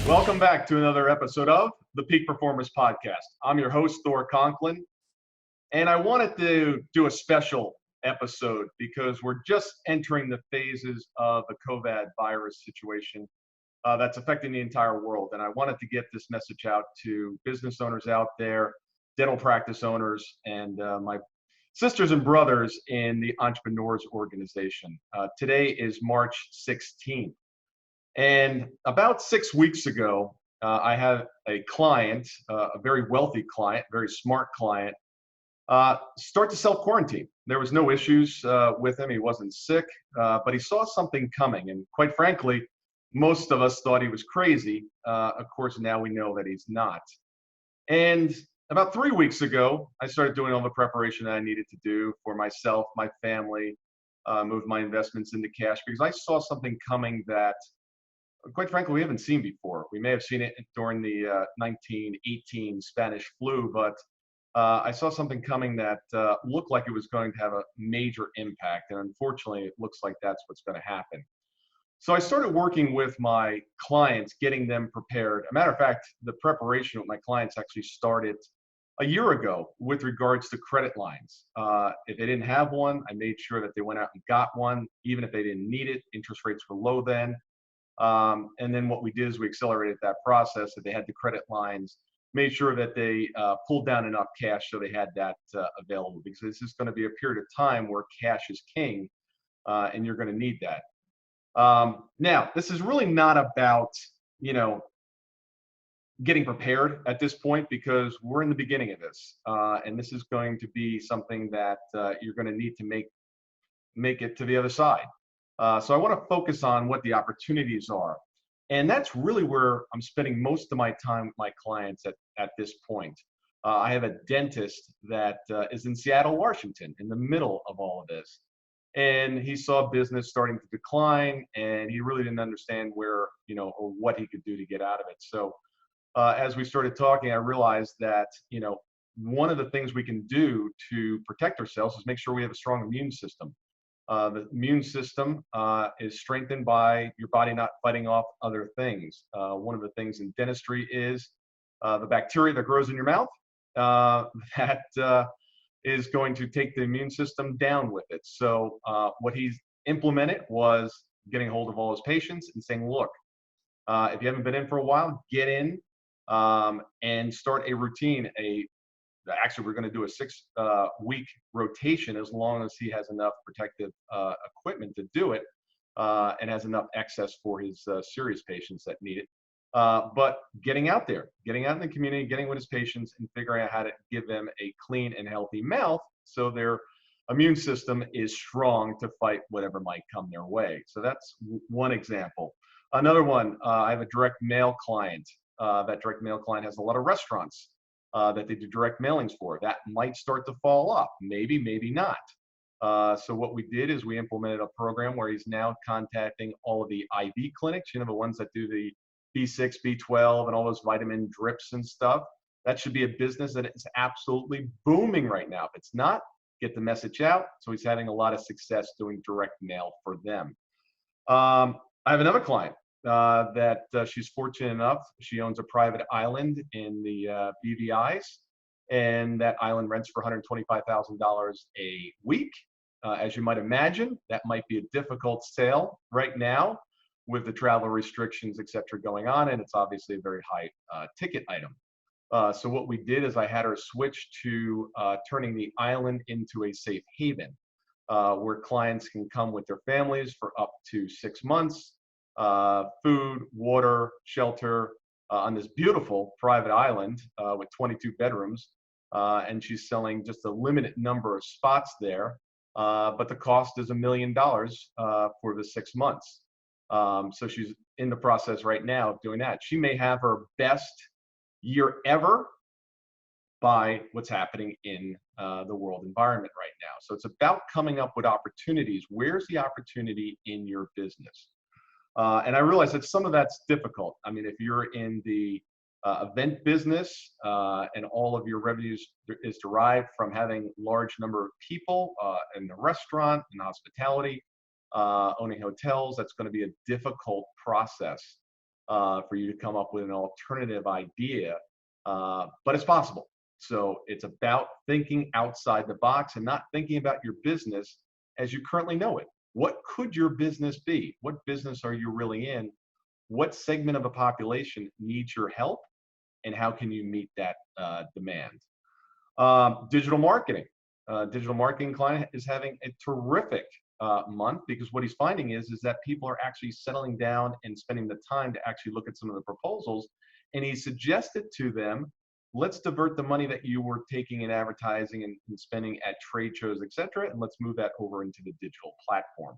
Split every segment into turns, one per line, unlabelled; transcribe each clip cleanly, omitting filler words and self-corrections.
Welcome back to another episode of the Peak Performance Podcast. I'm your host, Thor Conklin, and I wanted to do a special episode because we're just entering the phases of the COVID virus situation that's affecting the entire world. And I wanted to get this message out to business owners out there, dental practice owners, and my sisters and brothers in the Entrepreneurs Organization. Today is March 16th. And about 6 weeks ago, I had a client, a very wealthy client, very smart client, start to self-quarantine. There was no issues with him. He wasn't sick, but he saw something coming. And quite frankly, most of us thought he was crazy. Of course, now we know that he's not. And about 3 weeks ago, I started doing all the preparation that I needed to do for myself, my family, move my investments into cash because I saw something coming that quite frankly, we haven't seen before. We may have seen it during the 1918 Spanish flu, but I saw something coming that looked like it was going to have a major impact. And unfortunately, it looks like that's what's going to happen. So I started working with my clients, getting them prepared. A matter of fact, the preparation with my clients actually started a year ago with regards to credit lines. If they didn't have one, I made sure that they went out and got one, even if they didn't need it. Interest rates were low then. And then what we did is we accelerated that process. If they had the credit lines, made sure that they pulled down enough cash so they had that available, because this is going to be a period of time where cash is king, and you're going to need that. Now, this is really not about, getting prepared at this point, because we're in the beginning of this, and this is going to be something that you're going to need to make it to the other side. So I want to focus on what the opportunities are. And that's really where I'm spending most of my time with my clients at this point. I have a dentist that is in Seattle, Washington, in the middle of all of this. And he saw business starting to decline, and he really didn't understand where, or what he could do to get out of it. So as we started talking, I realized that, one of the things we can do to protect ourselves is make sure we have a strong immune system. The immune system is strengthened by your body not fighting off other things. One of the things in dentistry is the bacteria that grows in your mouth that is going to take the immune system down with it. So what he's implemented was getting a hold of all his patients and saying, look, if you haven't been in for a while, get in and start a routine, actually, we're going to do a 6-week rotation as long as he has enough protective equipment to do it and has enough excess for his serious patients that need it. But getting out there, getting out in the community, getting with his patients and figuring out how to give them a clean and healthy mouth so their immune system is strong to fight whatever might come their way. So that's one example. Another one, I have a direct mail client. That direct mail client has a lot of restaurants that they do direct mailings for. That might start to fall off, maybe, maybe not. So what we did is we implemented a program where he's now contacting all of the IV clinics, the ones that do the B6, B12, and all those vitamin drips and stuff. That should be a business that is absolutely booming right now. If it's not, get the message out. So he's having a lot of success doing direct mail for them. I have another client that she's fortunate enough. She owns a private island in the BVI's, and that island rents for $125,000 a week. As you might imagine, that might be a difficult sale right now with the travel restrictions, et cetera, going on, and it's obviously a very high ticket item. So what we did is I had her switch to turning the island into a safe haven, where clients can come with their families for up to 6 months. Food, water, shelter on this beautiful private island with 22 bedrooms. And she's selling just a limited number of spots there. But the cost is $1 million for the 6 months. So she's in the process right now of doing that. She may have her best year ever by what's happening in the world environment right now. So it's about coming up with opportunities. Where's the opportunity in your business? And I realize that some of that's difficult. I mean, if you're in the event business and all of your revenues is derived from having large number of people in the restaurant and hospitality, owning hotels, that's going to be a difficult process. for you to come up with an alternative idea, but it's possible. So it's about thinking outside the box and not thinking about your business as you currently know it. What could your business be? What business are you really in? What segment of a population needs your help? And how can you meet that demand? Digital marketing. Digital marketing client is having a terrific month because what he's finding is that people are actually settling down and spending the time to actually look at some of the proposals. And he suggested to them, let's divert the money that you were taking in advertising and spending at trade shows, et cetera, and let's move that over into the digital platform.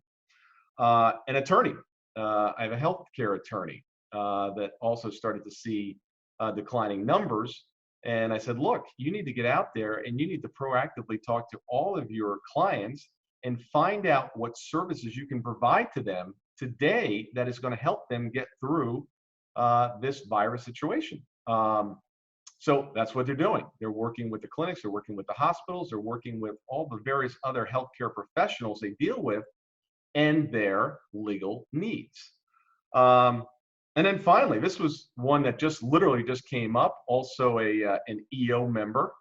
An attorney. I have a healthcare attorney that also started to see declining numbers. And I said, look, you need to get out there and you need to proactively talk to all of your clients and find out what services you can provide to them today that is going to help them get through this virus situation. So that's what they're doing. They're working with the clinics, they're working with the hospitals, they're working with all the various other healthcare professionals they deal with and their legal needs. And then finally, this was one that just literally just came up, also an EO member.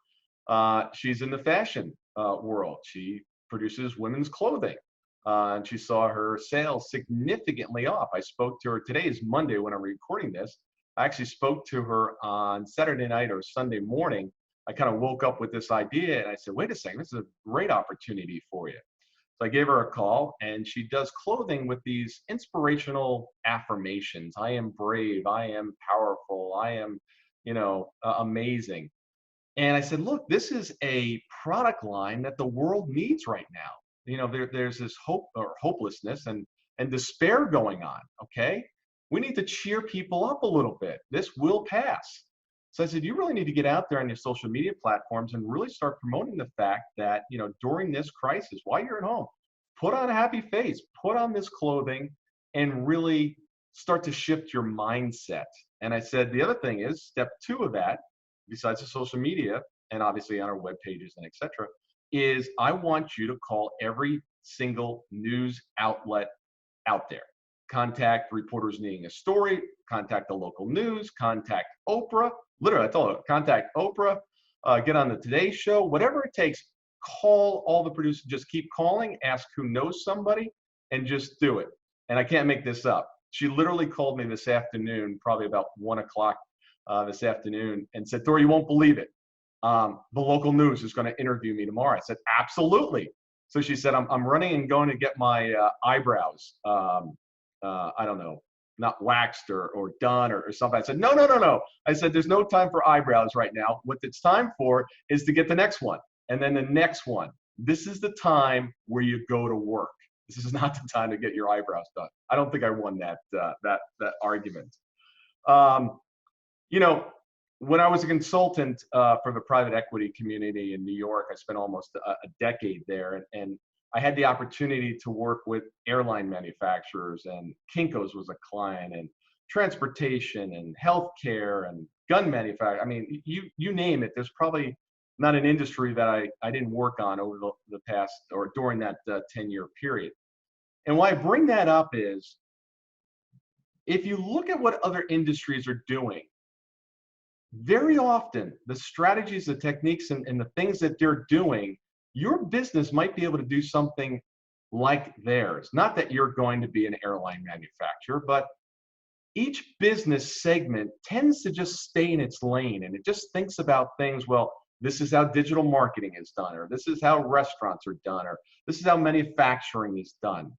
She's in the fashion world. She produces women's clothing. And she saw her sales significantly off. I spoke to her, today is Monday when I'm recording this. I actually spoke to her on Saturday night or Sunday morning. I kind of woke up with this idea and I said, wait a second, this is a great opportunity for you. So I gave her a call and she does clothing with these inspirational affirmations. I am brave. I am powerful. I am, amazing. And I said, look, this is a product line that the world needs right now. There's this hope or hopelessness and despair going on. Okay. We need to cheer people up a little bit. This will pass. So I said, you really need to get out there on your social media platforms and really start promoting the fact that, during this crisis, while you're at home, put on a happy face, put on this clothing and really start to shift your mindset. And I said, the other thing is step 2 of that, besides the social media and obviously on our web pages and et cetera, is I want you to call every single news outlet out there. Contact reporters needing a story, contact the local news, contact Oprah. Literally, I told her, contact Oprah, get on the Today Show, whatever it takes, call all the producers, just keep calling, ask who knows somebody, and just do it. And I can't make this up. She literally called me this afternoon, probably about 1 o'clock this afternoon, and said, Thor, you won't believe it. The local news is going to interview me tomorrow. I said, absolutely. So she said, I'm running and going to get my eyebrows, I don't know, not waxed or done or something. I said, no. I said, there's no time for eyebrows right now. What it's time for is to get the next one and then the next one. This is the time where you go to work. This is not the time to get your eyebrows done. I don't think I won that argument. When I was a consultant for the private equity community in New York, I spent almost a decade there, and I had the opportunity to work with airline manufacturers, and Kinko's was a client, and transportation, and healthcare, and gun manufacturing. I mean, you name it. There's probably not an industry that I didn't work on over the past or during that 10-year period. And why I bring that up is, if you look at what other industries are doing, very often the strategies, the techniques, and the things that they're doing, your business might be able to do something like theirs. Not that you're going to be an airline manufacturer, but each business segment tends to just stay in its lane, and it just thinks about things, well, this is how digital marketing is done, or this is how restaurants are done, or this is how manufacturing is done.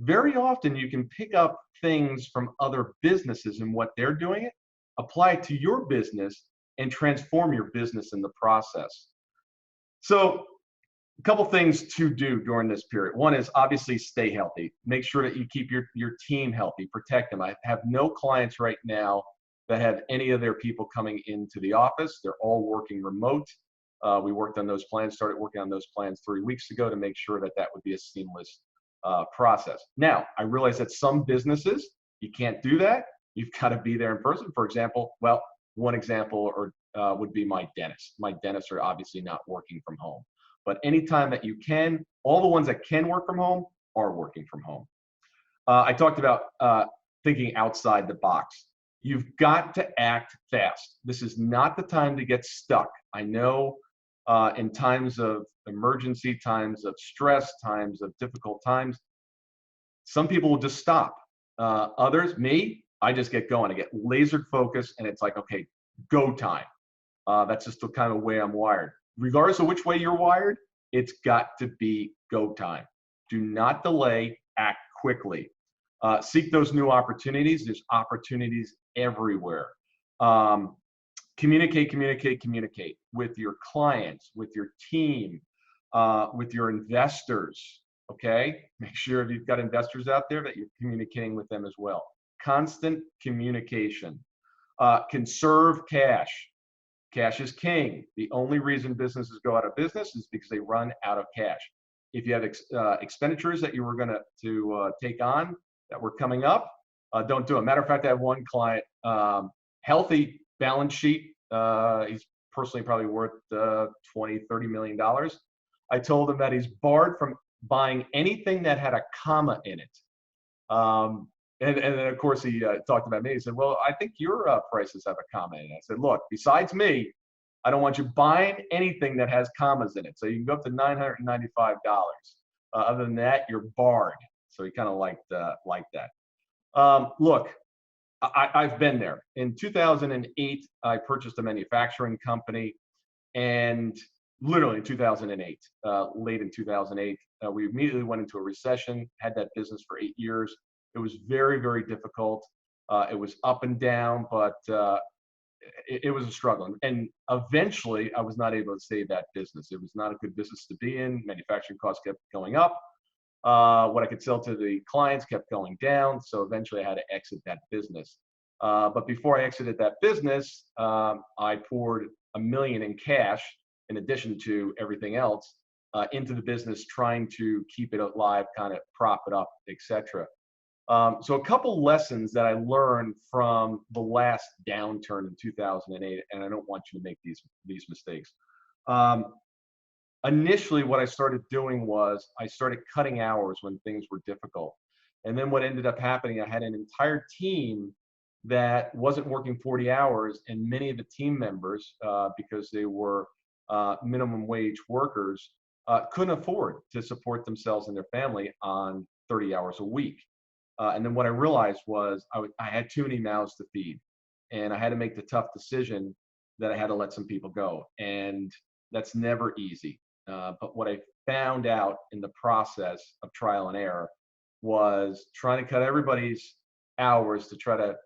Very often you can pick up things from other businesses and what they're doing it, apply it to your business, and transform your business in the process. So a couple things to do during this period. One is obviously stay healthy. Make sure that you keep your team healthy, protect them. I have no clients right now that have any of their people coming into the office. They're all working remote. We worked on those plans, started working on those plans 3 weeks ago to make sure that would be a seamless process. Now, I realize that some businesses, you can't do that. You've got to be there in person. For example, one example would be my dentist. My dentists are obviously not working from home. But anytime that you can, all the ones that can work from home are working from home. I talked about thinking outside the box. You've got to act fast. This is not the time to get stuck. I know in times of emergency, times of stress, times of difficult times, some people will just stop. Others, me, I just get going. I get laser focused, and it's like, okay, go time. That's just the kind of way I'm wired. Regardless of which way you're wired, it's got to be go time. Do not delay, act quickly. Seek those new opportunities. There's opportunities everywhere. Communicate, communicate, communicate with your clients, with your team, with your investors. Okay, make sure if you've got investors out there that you're communicating with them as well. Constant communication. Conserve cash. Cash is king. The only reason businesses go out of business is because they run out of cash. If you have expenditures that you were going to take on that were coming up, don't do it. Matter of fact, I have one client, healthy balance sheet. He's personally probably worth 20, $30 million. I told him that he's barred from buying anything that had a comma in it. And then, of course, he talked about me. He said, well, I think your prices have a comma in it. I said, look, besides me, I don't want you buying anything that has commas in it. So you can go up to $995. Other than that, you're barred. So he kind of liked that. Look, I've been there. In 2008, I purchased a manufacturing company. And literally in 2008, late in 2008, we immediately went into a recession, had that business for 8 years. It was very, very difficult. It was up and down, but it was a struggle. And eventually, I was not able to save that business. It was not a good business to be in. Manufacturing costs kept going up. What I could sell to the clients kept going down. So eventually, I had to exit that business. But before I exited that business, I poured $1 million in cash, in addition to everything else, into the business, trying to keep it alive, kind of prop it up, etc. So a couple lessons that I learned from the last downturn in 2008, and I don't want you to make these mistakes. Initially, what I started doing was I started cutting hours when things were difficult. And then what ended up happening, I had an entire team that wasn't working 40 hours, and many of the team members, because they were minimum wage workers, couldn't afford to support themselves and their family on 30 hours a week. And then what I realized was I had too many mouths to feed, and I had to make the tough decision that I had to let some people go. And that's never easy. But what I found out in the process of trial and error was trying to cut everybody's hours to try to,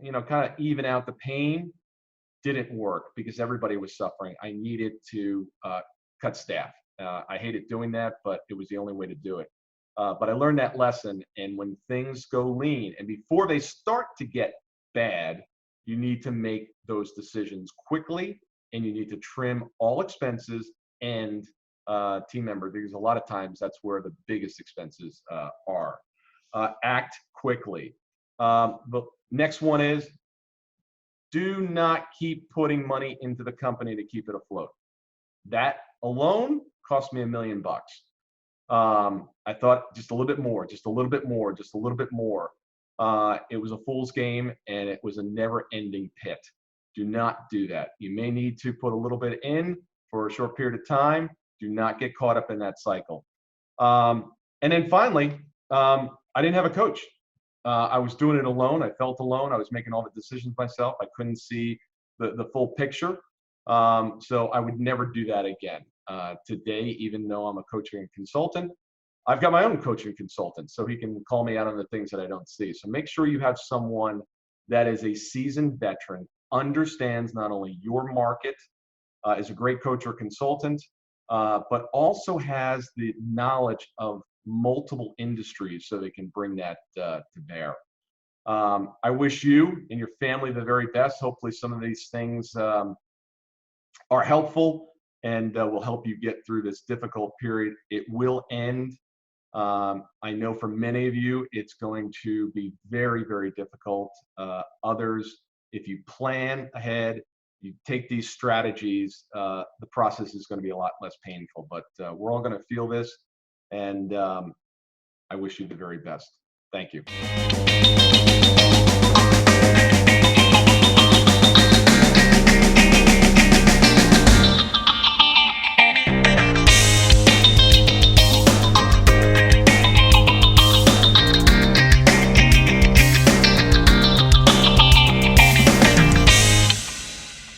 kind of even out the pain didn't work because everybody was suffering. I needed to cut staff. I hated doing that, but it was the only way to do it. But I learned that lesson, and when things go lean and before they start to get bad, you need to make those decisions quickly, and you need to trim all expenses and team member, because a lot of times that's where the biggest expenses are. Act quickly. The next one is, do not keep putting money into the company to keep it afloat. That alone cost me $1 million. I thought just a little bit more, just a little bit more, just a little bit more. It was a fool's game, and it was a never-ending pit. Do not do that. You may need to put a little bit in for a short period of time. Do not get caught up in that cycle. And then finally, I didn't have a coach. I was doing it alone. I felt alone. I was making all the decisions myself. I couldn't see the full picture. So I would never do that again. Today, even though I'm a coaching consultant, I've got my own coaching consultant, so he can call me out on the things that I don't see. So make sure you have someone that is a seasoned veteran, understands not only your market, is a great coach or consultant, but also has the knowledge of multiple industries so they can bring that to bear. I wish you and your family the very best. Hopefully some of these things are helpful and will help you get through this difficult period. It will end. I know for many of you, it's going to be very, very difficult. Others, if you plan ahead, you take these strategies, the process is going to be a lot less painful, but we're all going to feel this, and I wish you the very best. Thank you.